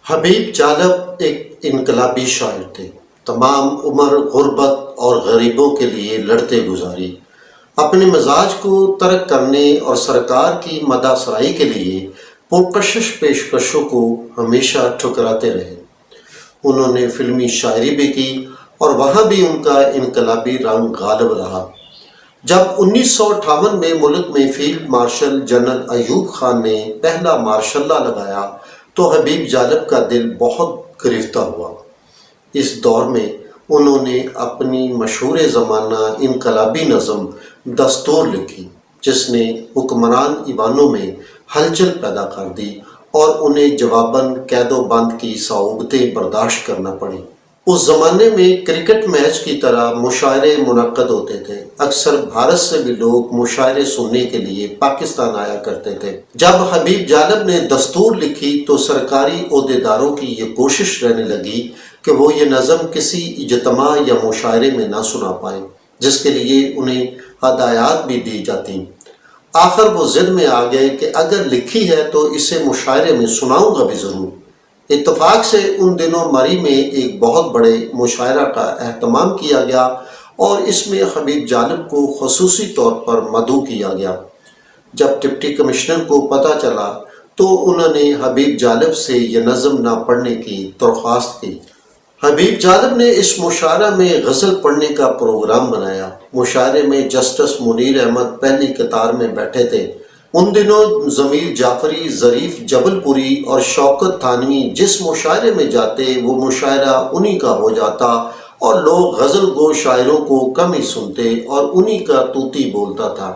حبیب جالب ایک انقلابی شاعر تھے۔ تمام عمر غربت اور غریبوں کے لیے لڑتے گزاری، اپنے مزاج کو ترک کرنے اور سرکار کی مدح سرائی کے لیے پرکشش پیشکشوں کو ہمیشہ ٹھکراتے رہے۔ انہوں نے فلمی شاعری بھی کی اور وہاں بھی ان کا انقلابی رنگ غالب رہا۔ جب 1958 میں ملک میں field marshal general Ayub Khan نے پہلا مارشل لا لگایا تو حبیب جالب کا دل بہت گرفتہ ہوا۔ اس دور میں انہوں نے اپنی مشہور زمانہ انقلابی نظم دستور لکھی، جس نے حکمران ایوانوں میں ہلچل پیدا کر دی اور انہیں جواباً قید و بند کی صعوبتیں برداشت کرنا پڑیں۔ اس زمانے میں کرکٹ میچ کی طرح مشاعرے منعقد ہوتے تھے۔ اکثر بھارت سے بھی لوگ مشاعرے سننے کے لیے پاکستان آیا کرتے تھے۔ جب حبیب جالب نے دستور لکھی تو سرکاری عہدیداروں کی یہ کوشش رہنے لگی کہ وہ یہ نظم کسی اجتماع یا مشاعرے میں نہ سنا پائیں، جس کے لیے انہیں ہدایات بھی دی جاتی۔ آخر وہ ضد میں آ گئے کہ اگر لکھی ہے تو اسے مشاعرے میں سناؤں گا بھی ضرور۔ اتفاق سے ان دنوں مری میں ایک بہت بڑے مشاعرہ کا اہتمام کیا گیا اور اس میں حبیب جالب کو خصوصی طور پر مدعو کیا گیا۔ جب ڈپٹی کمشنر کو پتہ چلا تو انہوں نے حبیب جالب سے یہ نظم نہ پڑھنے کی درخواست کی۔ حبیب جالب نے اس مشاعرہ میں غزل پڑھنے کا پروگرام بنایا۔ مشاعرے میں جسٹس منیر احمد پہلی قطار میں بیٹھے تھے۔ ان دنوں ضمیر جعفری، ظریف جبل پوری اور شوکت تھانوی جس مشاعرے میں جاتے وہ مشاعرہ انہی کا ہو جاتا اور لوگ غزل گو شاعروں کو کم ہی سنتے اور انہی کا طوطی بولتا تھا۔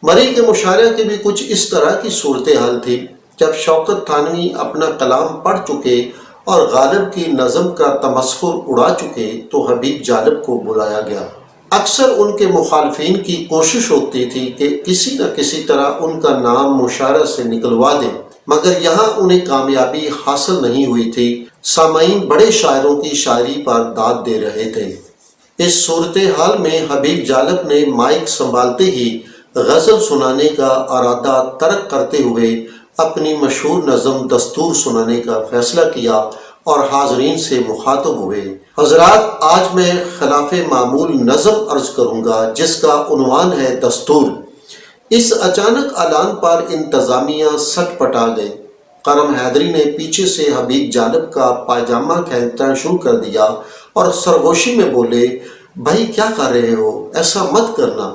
مری کے مشاعرے کی بھی کچھ اس طرح کی صورتحال تھی۔ جب شوکت تھانوی اپنا کلام پڑھ چکے اور غالب کی نظم کا تمسخر اڑا چکے تو حبیب جالب کو بلایا گیا۔ اکثر ان کے مخالفین کی کوشش ہوتی تھی کہ کسی نہ کسی طرح ان کا نام مشاعرہ سے نکلوا دیں، مگر یہاں انہیں کامیابی حاصل نہیں ہوئی تھی۔ سامعین بڑے شاعروں کی شاعری پر داد دے رہے تھے۔ اس صورتحال میں حبیب جالب نے مائک سنبھالتے ہی غزل سنانے کا ارادہ ترک کرتے ہوئے اپنی مشہور نظم دستور سنانے کا فیصلہ کیا اور حاضرین سے مخاطب ہوئے۔ حضرات، آج میں خلاف معمول نظم عرض کروں گا جس کا عنوان ہے دستور۔ اس اچانک اعلان پر انتظامیہ سٹ پٹا گئے۔ کرم حیدری نے پیچھے سے حبیب جالب کا پائجامہ کھینچنا شروع کر دیا اور سرگوشی میں بولے، بھائی کیا کر رہے ہو، ایسا مت کرنا۔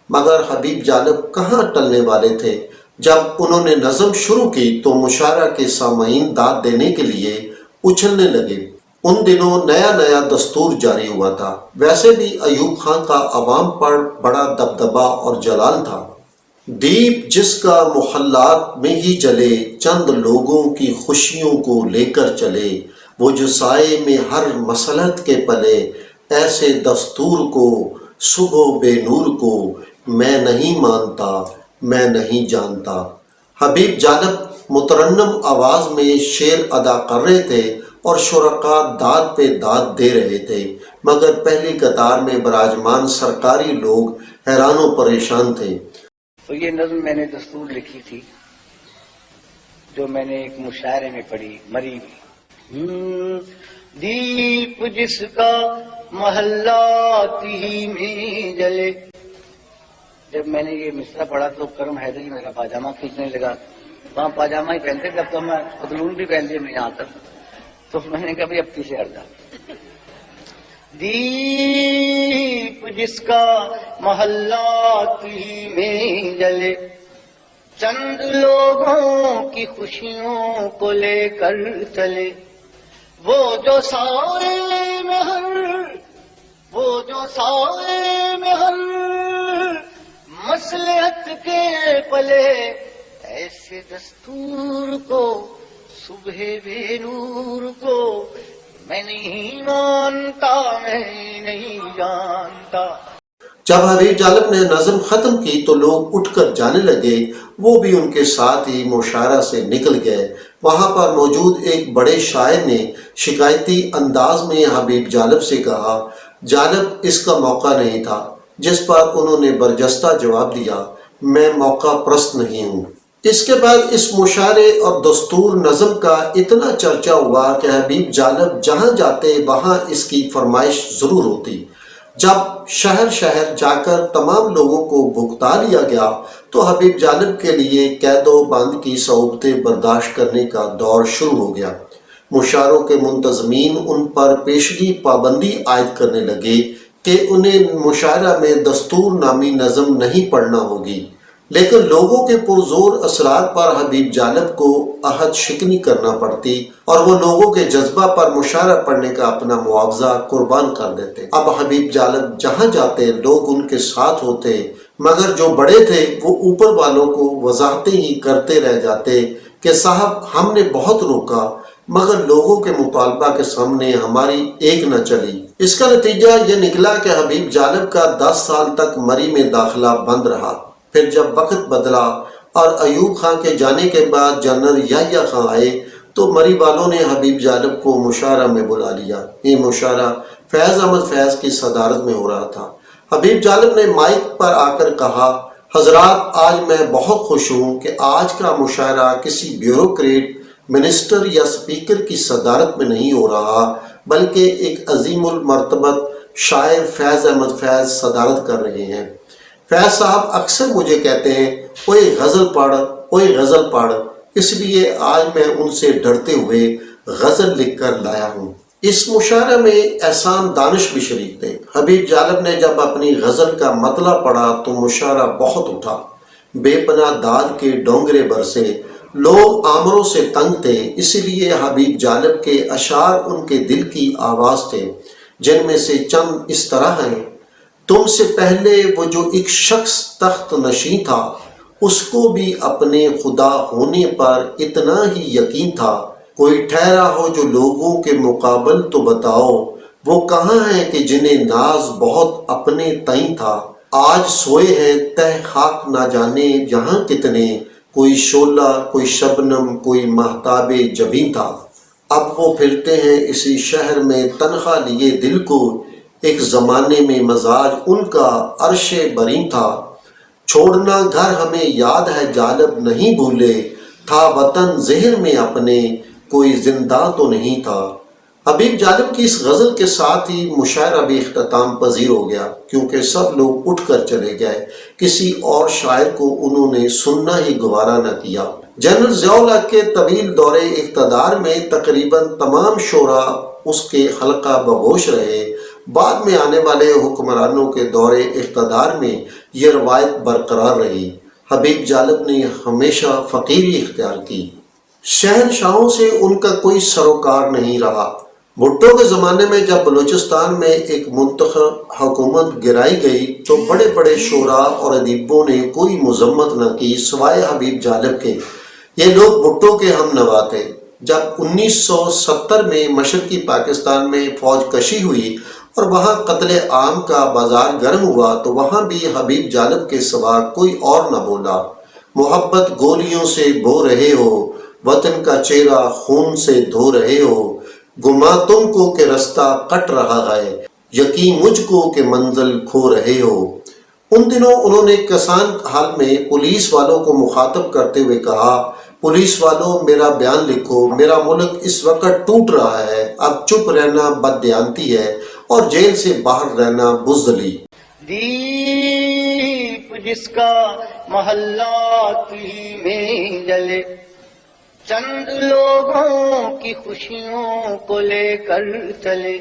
مگر حبیب جالب کہاں ٹلنے والے تھے۔ جب انہوں نے نظم شروع کی تو مشاعرہ کے سامعین داد دینے کے لیے اچھلنے لگے۔ ان دنوں نیا نیا دستور جاری ہوا تھا۔ ویسے بھی ایوب خان کا عوام پر بڑا دبدبہ اور جلال تھا۔ دیپ جس کا محلات میں ہی جلے، چند لوگوں کی خوشیوں کو لے کر چلے، وہ جو سائے میں ہر مصلحت کے پلے، ایسے دستور کو صبح بے نور کو میں نہیں مانتا، میں نہیں جانتا۔ حبیب جالب مترنم آواز میں شعر ادا کر رہے تھے اور شرکاء داد پہ داد دے رہے تھے، مگر پہلی قطار میں براجمان سرکاری لوگ حیران و پریشان تھے۔ تو یہ نظم میں نے دستور لکھی تھی جو میں نے ایک مشاعرے میں پڑھی مری میں۔ دیپ جس کا محلات ہی میں جلے۔ جب میں نے یہ مصرع پڑھا تو کرم حیدری میرا پاجامہ کھینچنے لگا۔ وہاں پاجامہ ہی پہنتے تھے، اب تو میں پتلون بھی پہن لیا میں یہاں تک، تو میں نے کہا بھی اب پیچھے ہٹ جا۔ دیپ جس کا محلات ہی میں جلے، چند لوگوں کی خوشیوں کو لے کر چلے، وہ جو سائے میں ہر مصلحت کے پلے، ایسے دستور کو صبح بے نور کو میں نہیں مانتا، میں نہیں جانتا۔ جب حبیب جالب نے نظم ختم کی تو لوگ اٹھ کر جانے لگے، وہ بھی ان کے ساتھ ہی مشاعرہ سے نکل گئے۔ وہاں پر موجود ایک بڑے شاعر نے شکایتی انداز میں حبیب جالب سے کہا، جالب اس کا موقع نہیں تھا، جس پر انہوں نے برجستہ جواب دیا، میں موقع پرست نہیں ہوں۔ اس کے بعد اس مشاعرے اور دستور نظم کا اتنا چرچا ہوا کہ حبیب جالب جہاں جاتے وہاں اس کی فرمائش ضرور ہوتی۔ جب شہر شہر جا کر تمام لوگوں کو بھگتا لیا گیا تو حبیب جالب کے لیے قید و بند کی صعوبتیں برداشت کرنے کا دور شروع ہو گیا۔ مشاعروں کے منتظمین ان پر پیشگی پابندی عائد کرنے لگے کہ انہیں مشاعرہ میں دستور نامی نظم نہیں پڑھنا ہوگی، لیکن لوگوں کے پرزور اصرار پر حبیب جالب کو عہد شکنی کرنا پڑتی اور وہ لوگوں کے جذبہ پر مشاعرہ پڑھنے کا اپنا معاوضہ قربان کر دیتے۔ اب حبیب جالب جہاں جاتے لوگ ان کے ساتھ ہوتے، مگر جو بڑے تھے وہ اوپر والوں کو وضاحتیں ہی کرتے رہ جاتے کہ صاحب ہم نے بہت روکا مگر لوگوں کے مطالبہ کے سامنے ہماری ایک نہ چلی۔ اس کا نتیجہ یہ نکلا کہ حبیب جالب کا 10 سال تک مری میں داخلہ بند رہا۔ پھر جب وقت بدلا اور ایوب خان کے جانے کے بعد جنرل یحییٰ خان آئے تو مری والوں نے حبیب جالب کو مشاعرہ میں بلا لیا۔ یہ مشاعرہ فیض احمد فیض کی صدارت میں ہو رہا تھا۔ حبیب جالب نے مائک پر آ کر کہا، حضرات آج میں بہت خوش ہوں کہ آج کا مشاعرہ کسی بیوروکریٹ، منسٹر یا اسپیکر کی صدارت میں نہیں ہو رہا بلکہ ایک عظیم المرتبت شاعر فیض احمد فیض صدارت کر رہے ہیں۔ فیض صاحب اکثر مجھے کہتے ہیں اوئے غزل پڑھ، اوئے غزل پڑھ، اس لیے آج میں ان سے ڈرتے ہوئے غزل لکھ کر لایا ہوں۔ اس مشاعرے میں احسان دانش بھی شریک تھے۔ حبیب جالب نے جب اپنی غزل کا مطلع پڑھا تو مشاعرہ بہت اٹھا، بے پناہ داد کے ڈونگرے برسے، لوگ آمروں سے تنگ تھے، اس لیے حبیب جالب کے اشعار ان کے دل کی آواز تھے، جن میں سے چند اس طرح ہیں: تم سے پہلے وہ جو ایک شخص تخت نشین تھا، اس کو بھی اپنے خدا ہونے پر اتنا ہی یقین تھا، کوئی ٹھہرا ہو جو لوگوں کے مقابل تو بتاؤ، وہ کہاں ہیں کہ جنہیں ناز بہت اپنے تئیں تھا، آج سوئے ہیں تہ خاک نہ جانے یہاں کتنے، کوئی شعلہ کوئی شبنم کوئی مہتاب جبیں تھا، اب وہ پھرتے ہیں اسی شہر میں تنخواہ لیے دل کو، ایک زمانے میں مزاج ان کا عرش بریں تھا، چھوڑنا گھر ہمیں یاد ہے جالب نہیں بھولے، تھا وطن ذہن میں اپنے کوئی زندہ تو نہیں تھا۔ حبیب جالب کی اس غزل کے ساتھ ہی مشاعرہ بھی اختتام پذیر ہو گیا، کیونکہ سب لوگ اٹھ کر چلے گئے، کسی اور شاعر کو انہوں نے سننا ہی گوارا نہ کیا۔ جنرل ضیاء الحق کے طویل دور اقتدار میں تقریباً تمام شعراء اس کے حلقہ بگوش رہے۔ بعد میں آنے والے حکمرانوں کے دور اقتدار میں یہ روایت برقرار رہی۔ حبیب جالب نے ہمیشہ فقیری اختیار کی، شہنشاہوں سے ان کا کوئی سروکار نہیں رہا۔ بھٹو کے زمانے میں جب بلوچستان میں ایک منتخب حکومت گرائی گئی تو بڑے بڑے شعراء اور ادیبوں نے کوئی مذمت نہ کی سوائے حبیب جالب کے۔ یہ لوگ بھٹو کے ہم نوا تھے۔ جب 1970 میں مشرقی پاکستان میں فوج کشی ہوئی اور وہاں قتل عام کا بازار گرم ہوا تو وہاں بھی حبیب جالب کے سوا کوئی اور نہ بولا۔ محبت گولیوں سے بو رہے ہو، وطن کا چہرہ خون سے دھو رہے ہو، گما تم کو کہ رستہ کٹ رہا ہے، یقین مجھ کو کہ منزل کھو رہے ہو۔ ان دنوں انہوں نے کسان حال میں پولیس والوں کو مخاطب کرتے ہوئے کہا، پولیس والوں میرا بیان لکھو، میرا ملک اس وقت ٹوٹ رہا ہے، اب چپ رہنا بددیانتی ہے اور جیل سے باہر رہنا بزدلی۔ دیپ جس کا محلہ کی میں جلے، چند لوگوں کی خوشیوں کو لے کر چلے،